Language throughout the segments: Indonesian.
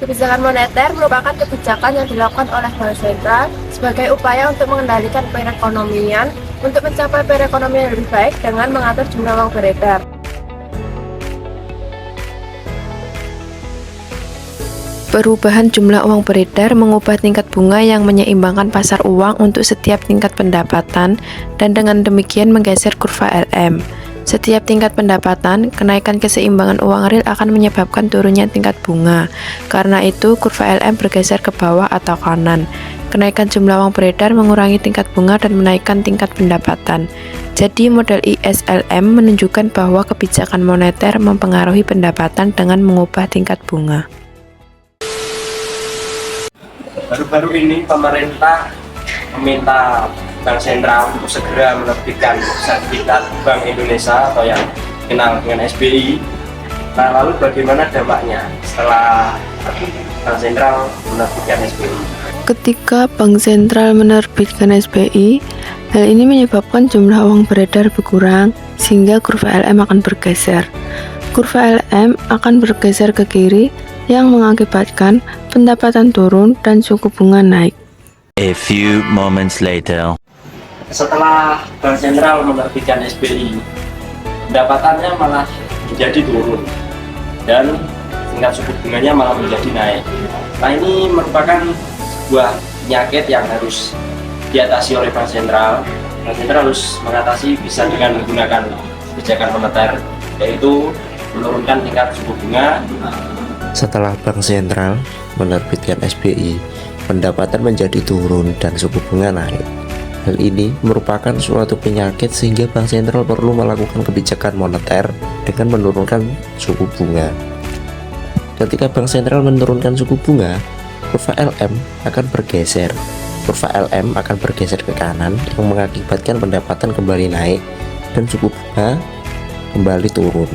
Kebijakan moneter merupakan kebijakan yang dilakukan oleh Bank Sentral sebagai upaya untuk mengendalikan perekonomian untuk mencapai perekonomian yang lebih baik dengan mengatur jumlah uang beredar. Perubahan jumlah uang beredar mengubah tingkat bunga yang menyeimbangkan pasar uang untuk setiap tingkat pendapatan dan dengan demikian menggeser kurva LM. Setiap tingkat pendapatan, kenaikan keseimbangan uang real akan menyebabkan turunnya tingkat bunga. Karena itu, kurva LM bergeser ke bawah atau kanan. Kenaikan jumlah uang beredar mengurangi tingkat bunga dan menaikkan tingkat pendapatan. Jadi, model ISLM menunjukkan bahwa kebijakan moneter mempengaruhi pendapatan dengan mengubah tingkat bunga. Baru-baru ini pemerintah meminta Bank Sentral untuk segera menerbitkan sertifikat Bank Indonesia atau yang dikenal dengan SBI. Nah, lalu bagaimana dampaknya setelah Bank Sentral menerbitkan SBI? Ketika Bank Sentral menerbitkan SBI, hal ini menyebabkan jumlah uang beredar berkurang sehingga kurva LM akan bergeser. Kurva LM akan bergeser ke kiri yang mengakibatkan pendapatan turun dan suku bunga naik. A few moments later. Setelah Bank Sentral menerbitkan SBI, pendapatannya malah menjadi turun dan tingkat suku bunganya malah menjadi naik. Nah, ini merupakan sebuah penyakit yang harus diatasi oleh Bank Sentral. Bank Sentral harus mengatasi bisa dengan menggunakan kebijakan moneter, yaitu menurunkan tingkat suku bunga. Setelah Bank Sentral menerbitkan SBI, pendapatan menjadi turun dan suku bunga naik. Hal ini merupakan suatu penyakit sehingga Bank Sentral perlu melakukan kebijakan moneter dengan menurunkan suku bunga. Ketika Bank Sentral menurunkan suku bunga, kurva LM akan bergeser. Kurva LM akan bergeser ke kanan yang mengakibatkan pendapatan kembali naik dan suku bunga kembali turun.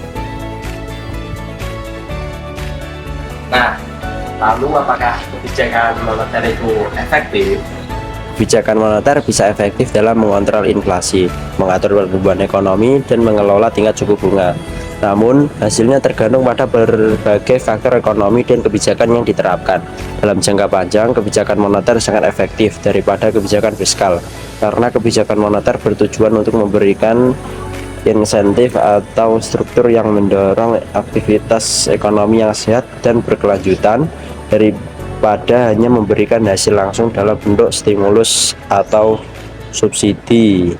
Nah, lalu apakah kebijakan moneter itu efektif? Kebijakan moneter bisa efektif dalam mengontrol inflasi, mengatur pertumbuhan ekonomi, dan mengelola tingkat suku bunga. Namun, hasilnya tergantung pada berbagai faktor ekonomi dan kebijakan yang diterapkan. Dalam jangka panjang, kebijakan moneter sangat efektif daripada kebijakan fiskal, karena kebijakan moneter bertujuan untuk memberikan insentif atau struktur yang mendorong aktivitas ekonomi yang sehat dan berkelanjutan daripada hanya memberikan hasil langsung dalam bentuk stimulus atau subsidi.